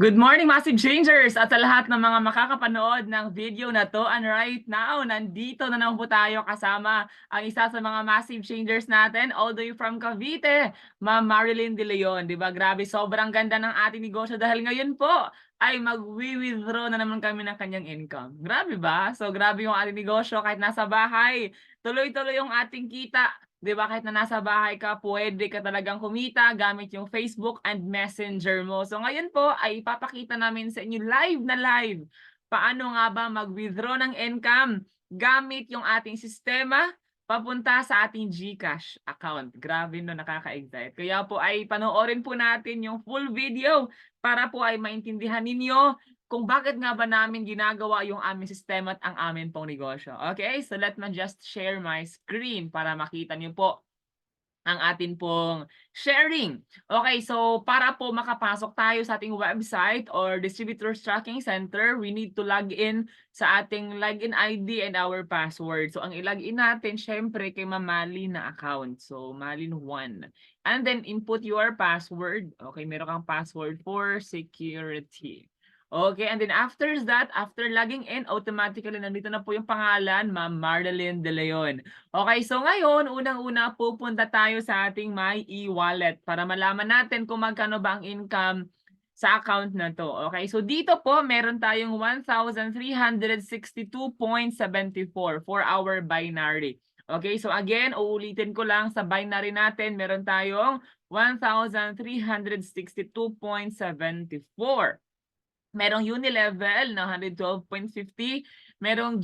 Good morning, Massive Changers! At sa lahat ng mga makakapanood ng video na to, and right now, nandito na naman po tayo kasama ang isa sa mga Massive Changers natin, all the way from Cavite, Ma'am Marilyn De Leon. Diba? Grabe, sobrang ganda ng ating negosyo dahil ngayon po ay mag-withdraw na naman kami ng kanyang income. Grabe ba? So grabe yung ating negosyo kahit nasa bahay. Tuloy-tuloy yung ating kita. 'Di ba kahit na nasa bahay ka, pwede ka talagang kumita gamit yung Facebook and Messenger mo. So ngayon po ay ipapakita namin sa inyo live na live paano nga ba mag-withdraw ng income gamit yung ating sistema papunta sa ating GCash account. Grabe no, nakaka-excite. Kaya po ay panoorin po natin yung full video para po ay maintindihan ninyo kung bakit nga ba namin ginagawa yung aming sistema at ang amin pong negosyo. Okay, so let me just share my screen para makita niyo po ang atin pong sharing. Okay, so para po makapasok tayo sa ating website or Distributors Tracking Center, we need to log in sa ating login ID and our password. So ang ilagin natin, syempre kay Mamali na account. So Malin1. And then input your password. Okay, meron kang password for security. Okay, and then after that, after logging in, automatically nandito na po yung pangalan, Ma'am Marilyn De Leon. Okay, so ngayon, unang-una pupunta tayo sa ating My e-wallet para malaman natin kung magkano ba ang income sa account na to. Okay, so dito po meron tayong 1,362.74 for our binary. Okay, so again, uulitin ko lang sa binary natin, meron tayong 1,362.74. Merong Unilevel na 112.50, merong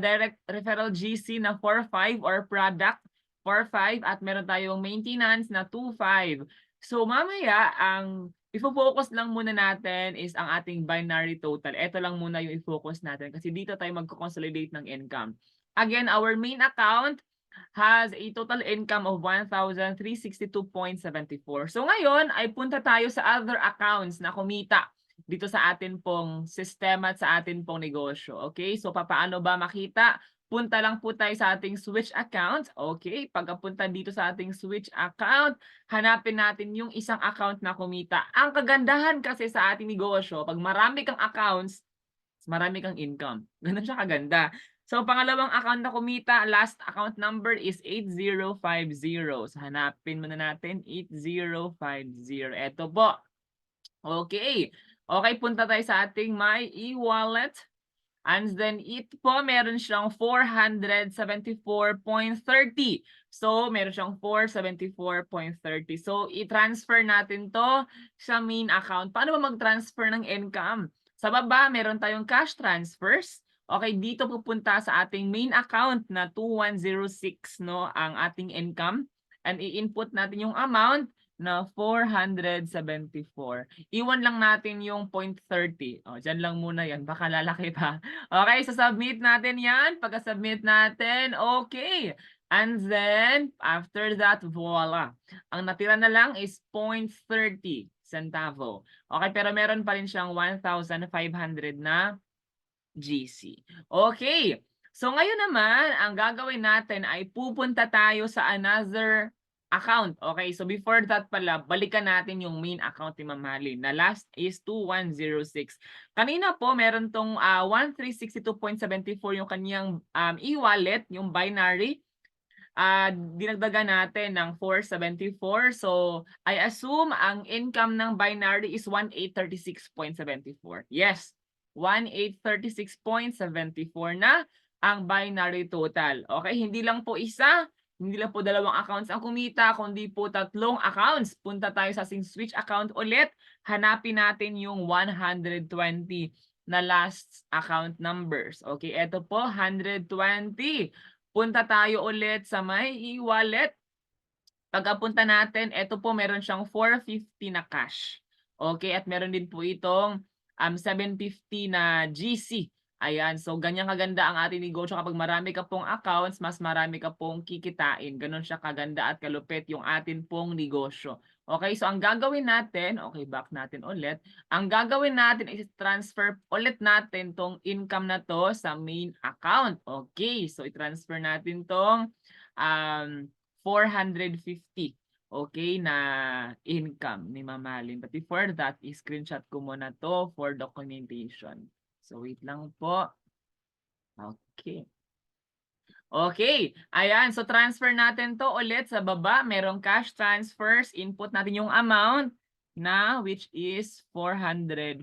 direct referral GC na 4.5 or product 4.5 at meron tayong maintenance na 2.5. So mamaya ang ifo-focus lang muna natin is ang ating binary total. Ito lang muna yung i-focus natin kasi dito tayo magko-consolidate ng income. Again, our main account has a total income of 1,362.74. So ngayon ay punta tayo sa other accounts na kumita dito sa atin pong sistema at sa atin pong negosyo. Okay? So papaano ba makita? Punta lang po tayo sa ating switch account. Okay? Pagkapunta dito sa ating switch account, hanapin natin yung isang account na kumita. Ang kagandahan kasi sa ating negosyo, pag marami kang accounts, marami kang income. Ganun siya kaganda. So pangalawang account na kumita, last account number is 8050. So hanapin muna natin 8050. Ito po. Okay. Okay, punta tayo sa ating My e-wallet. And then it po, meron siyang 474.30. So, meron siyang 474.30. So, i-transfer natin to sa main account. Paano ba mag-transfer ng income? Sa baba, meron tayong cash transfers. Okay, dito pupunta sa ating main account na 2106, no, ang ating income. And i-input natin yung amount na 474. Iwan lang natin yung 0.30. O, dyan lang muna yan. Baka lalaki pa. Okay, so submit natin yan. Pagka-submit natin, okay. And then, after that, voila. Ang natira na lang is 0.30 centavo. Okay, pero meron pa rin siyang 1,500 na GC. Okay. So ngayon naman, ang gagawin natin ay pupunta tayo sa another account. Okay, so before that pala, balikan natin yung main account ni Ma'am Halin na last is 2106. Kanina po, meron tong 1,362.74 yung kanyang e-wallet, yung binary. Dinagdagan natin ng 474. So, I assume ang income ng binary is 1,836.74. Yes, 1,836.74 na ang binary total. Okay, hindi lang po isa, hindi lang po dalawang accounts ang kumita, kundi po tatlong accounts. Punta tayo sa switch account ulit. Hanapin natin yung 120 na last account numbers. Okay, ito po, 120. Punta tayo ulit sa my e-wallet. Pagkapunta natin, ito po meron siyang 450 na cash. Okay, at meron din po itong 750 na GC. Ayan, so ganyan kaganda ang ating negosyo kapag marami ka pong accounts, mas marami ka pong kikitain. Ganon siya kaganda at kalupit yung atin pong negosyo. Okay, so ang gagawin natin, okay, back natin ulit. Ang gagawin natin is transfer ulit natin tong income na to sa main account. Okay, so i-transfer natin tong 450. okay, na income ni Ma'am Malin. But before that, i-screenshot ko muna to for documentation. So wait lang po. Okay. Okay, ayan. So transfer natin to ulit sa baba. Merong cash transfers. Input natin yung amount na which is 450.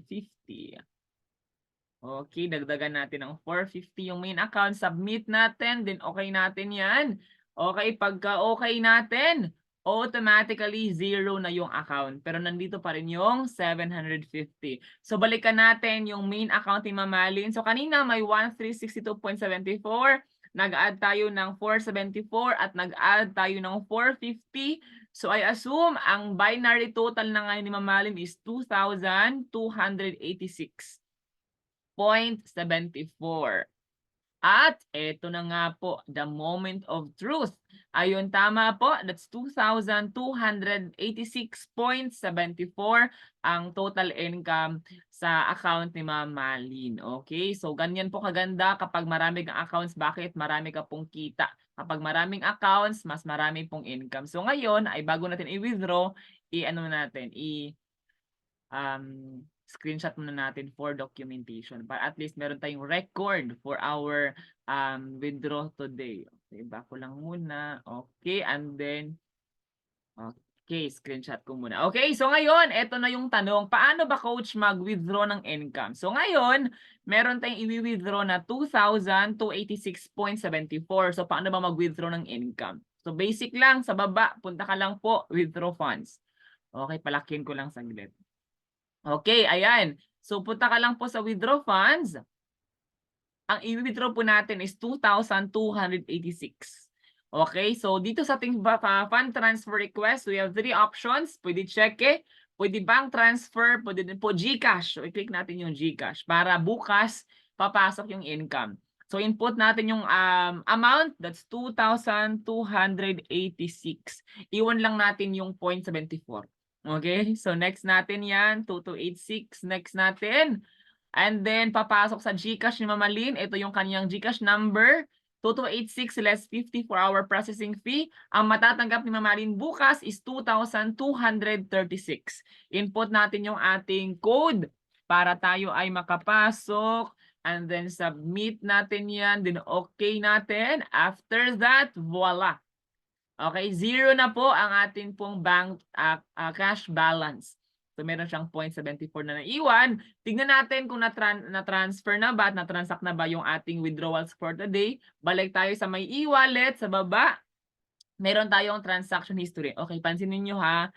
Okay, dagdagan natin ng 450 yung main account. Submit natin. Then okay natin yan. Okay, pagka okay natin, automatically zero na yung account. Pero nandito pa rin yung 750. So balikan natin yung main account ni Mamalin. So kanina may 1362.74. Nag-add tayo ng 474 at nag-add tayo ng 450. So I assume ang binary total na ngayon ni Mamalin is 2,286.74. At eto na nga po, the moment of truth. Ayun, tama po. That's 2,286.74 ang total income sa account ni Ma'am Malin. Okay? So, ganyan po kaganda kapag marami kang accounts. Bakit? Marami ka pong kita. Kapag maraming accounts, mas marami pong income. So, ngayon, ay bago natin i-withdraw, screenshot muna natin for documentation para at least meron tayong record for our withdraw today. Okay, back ko lang muna. Okay, and then okay, screenshot ko muna. Okay, so ngayon, eto na yung tanong. Paano ba coach mag-withdraw ng income? So ngayon, meron tayong i-withdraw na 2,286.74. So paano ba mag-withdraw ng income? So basic lang, sa baba, punta ka lang po, withdraw funds. Okay, palakin ko lang saglit. Okay, ayan. So punta ka lang po sa withdraw funds. Ang i-withdraw po natin is 2,286. Okay, so dito sa ating fund transfer request, we have 3 options. Pwede cheque, pwede bank transfer, pwede din po GCash. So i-click natin yung GCash para bukas papasok yung income. So input natin yung amount, that's 2,286. Iwan lang natin yung 0.74. Okay, so next natin yan, 2286. Next natin. And then, papasok sa GCash ni Mamalin. Ito yung kanyang GCash number. 2286 less 50 for our processing fee. Ang matatanggap ni Mamalin bukas is 2,236. Input natin yung ating code para tayo ay makapasok. And then, submit natin yan. Then, okay natin. After that, voila. Okay, zero na po ang ating pong bank cash balance. So meron siyang 0.74 na naiwan. Tignan natin kung na-transfer na ba at na-transact na ba yung ating withdrawals for today. Balik tayo sa may e-wallet sa baba. Meron tayong transaction history. Okay, pansinin niyo ha.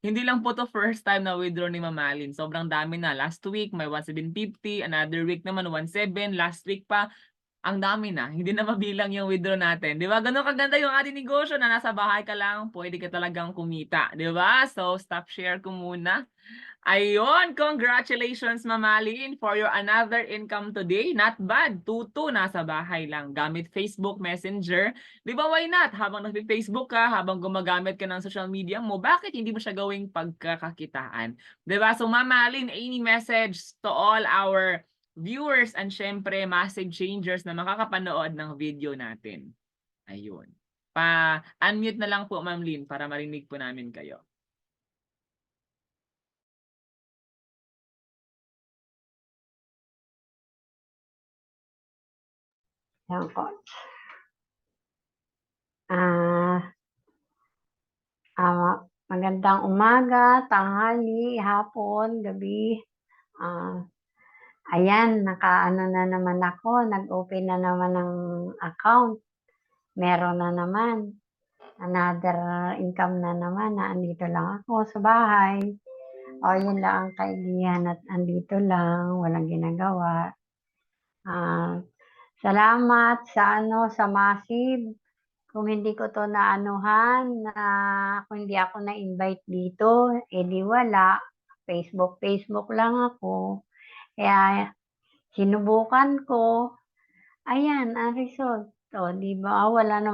Hindi lang po to first time na withdraw ni Mamalin. Sobrang dami na. Last week may 1,750, another week naman 1,700, last week pa ang dami na, hindi na mabilang yung withdraw natin. Di ba? Ganun kaganda yung ating negosyo na nasa bahay ka lang, pwede ka talagang kumita. Di ba? So, stop share ko muna. Ayun, congratulations Mamalin for your another income today. Not bad, tuto nasa bahay lang gamit Facebook Messenger. Di ba why not? Habang nag-Facebook ka, habang gumagamit ka ng social media mo, bakit hindi mo siya gawing pagkakakitaan? Di ba? So Mamalin, any message to all our viewers and syempre massive changers na makakapanood ng video natin? Ayun. Pa-unmute na lang po Ma'am Lynn para marinig po namin kayo. Yan po. Magandang umaga, tanghali, hapon, gabi. Ayan, nakaano na naman ako, nag-open na naman ng account. Meron na naman. Another income na naman na andito lang ako sa bahay. O yun lang ang kaibigan at andito lang, walang ginagawa. Salamat sa Massive. Kung hindi ko to naanuhan, kung hindi ako na-invite dito, edi wala. Facebook lang ako. Kaya sinubukan ko. Ayan, ang result. O, di ba? Wala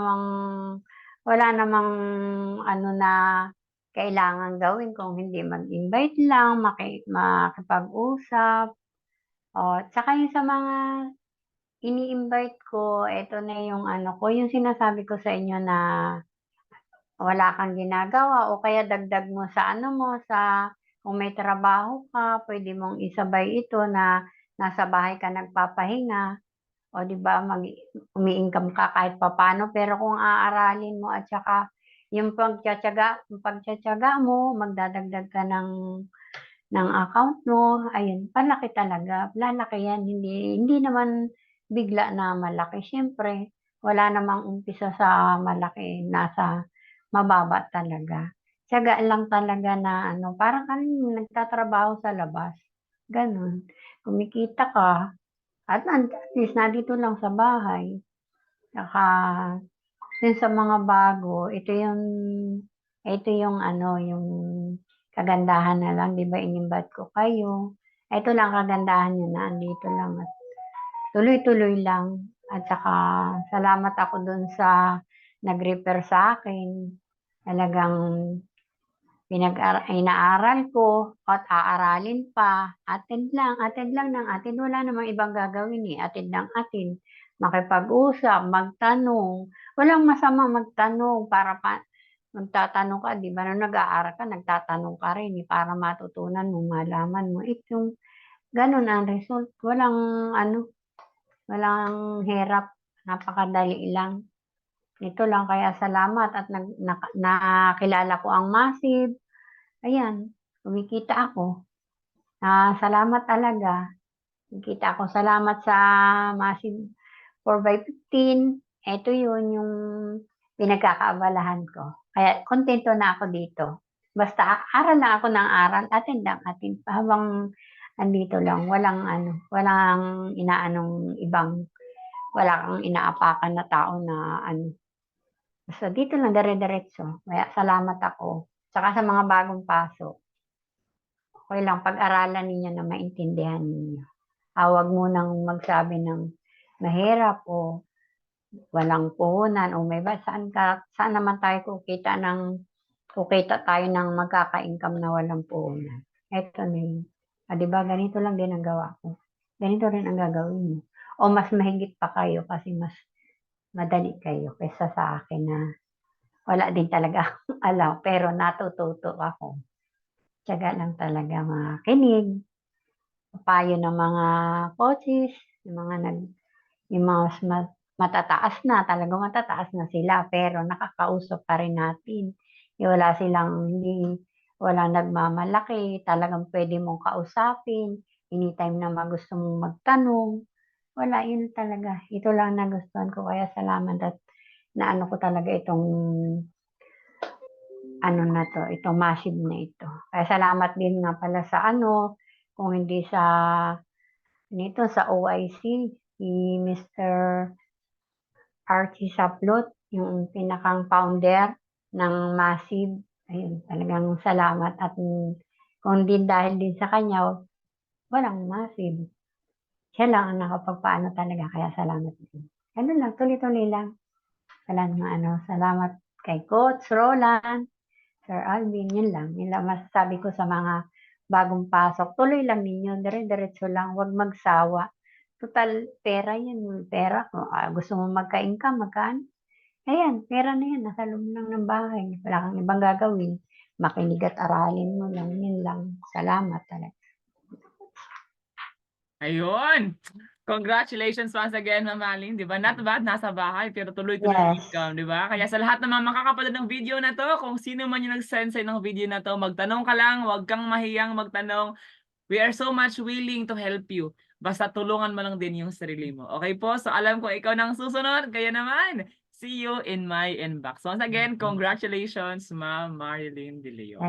namang ano na kailangan gawin kung hindi mag-invite lang, makipag-usap. O, tsaka yung sa mga ini-invite ko, ito na yung ano ko, yung sinasabi ko sa inyo na wala kang ginagawa o kaya dagdag mo sa ano mo, sa kung may trabaho ka, pwede mong isabay ito na nasa bahay ka nagpapahinga. O 'di ba umi-income ka kahit papaano, pero kung aaralin mo at saka yung pagtitiyaga mo, magdadagdag ka ng account mo, ayun palaki talaga, lalaki yan, hindi naman bigla na malaki. Siyempre wala namang umpisa sa malaki, nasa mababa talaga. Tiyaga lang talaga na ano, parang kang nagtatrabaho sa labas, gano'n. Kumikita ka at least nandito lang sa bahay. Tsaka yun sa mga bago, ito yung ano, yung kagandahan na lang, 'di ba inimbite ko kayo. Ito lang kagandahan niya na andito lang at tuloy-tuloy lang. At saka salamat ako dun sa nag-refer sa akin. Talagang inaaral ko at aaralin pa. Attend lang ng attend. Wala namang ibang gagawin eh. Attend ng attend. Makipag-usap, magtanong. Walang masama magtanong para magtatanong ka, di ba? Nung nag-aaral ka, nagtatanong ka rin eh, para matutunan mo, malaman mo. Itong ganun ang result. Walang hirap. Napakadali lang. Ito lang kaya salamat at nakilala ko ang Massive. Ayan, kumikita ako. Salamat talaga. Kumikita ako. Salamat sa Massive 4x15. Ito yun yung pinagkakaabalahan ko. Kaya kontento na ako dito. Basta aral lang ako ng aral, attend lang attend. Habang andito lang, walang inaanong ibang, wala kang inaapakan na tao na ano. Basta dito lang, dire-diretso. Kaya salamat ako. Tsaka sa mga bagong pasok. Okay lang, pag-aralan ninyo na maintindihan ninyo. Huwag mo nang magsabi ng mahirap o walang puhunan o saan naman tayo kukita tayo ng magkaka-income na walang puhunan. Eto na yun. 'Di ba ganito lang din ang gawa ko. Ganito rin ang gagawin mo. O mas mahigit pa kayo kasi mas madali kayo kaysa sa akin na wala din talaga akong alam pero natututo ako. Tiyaga lang talaga makinig, payo ng mga coaches, yung mga matataas na, talagang matataas na sila pero nakakausap pa rin natin. Walang nagmamalaki, talagang pwede mong kausapin, anytime na gusto mong magtanong. Wala, yun talaga. Ito lang nagustuhan ko kaya salamat at naano ko talaga itong ano na 'to, itong Massive na ito. Kaya salamat din nga pala sa ano, kung hindi sa OIC, si Mr. Archie Saplot, yung pinakang founder ng Massive. Ayun, talagang salamat at kung din dahil din sa kanya, walang Massive. Siya lang ang nakapagpaano talaga kaya salamat din. Ganun lang, tuloy-tuloy lang. Salamat kay Coach Roland, Sir Alvin, yun lang. Yun lang masasabi ko sa mga bagong pasok. Tuloy lang ninyo, dire-diretso lang, huwag magsawa. Total, pera yan. Pera, kung gusto mo magka-income, magkaan. Ayan, pera na yan. Nasa loob lang ng bahay. Wala kang ibang gagawin. Makinig at aralin mo lang. Yun lang. Salamat talaga. Ayun. Congratulations once again, Ma'am Aling, 'di ba? Not bad, nasa bahay pero tuloy-tuloy yung Yes. income, 'di ba? Kaya sa lahat ng mga makakapanood ng video na 'to, kung sino man yung nag-send sa'yo ng video na 'to, magtanong ka lang, huwag kang mahiyang magtanong. We are so much willing to help you. Basta tulungan mo lang din yung sarili mo. Okay po? So alam ko ikaw nang susunod, kaya naman. See you in my inbox. Once again, congratulations, Ma'am Marilyn De Leon.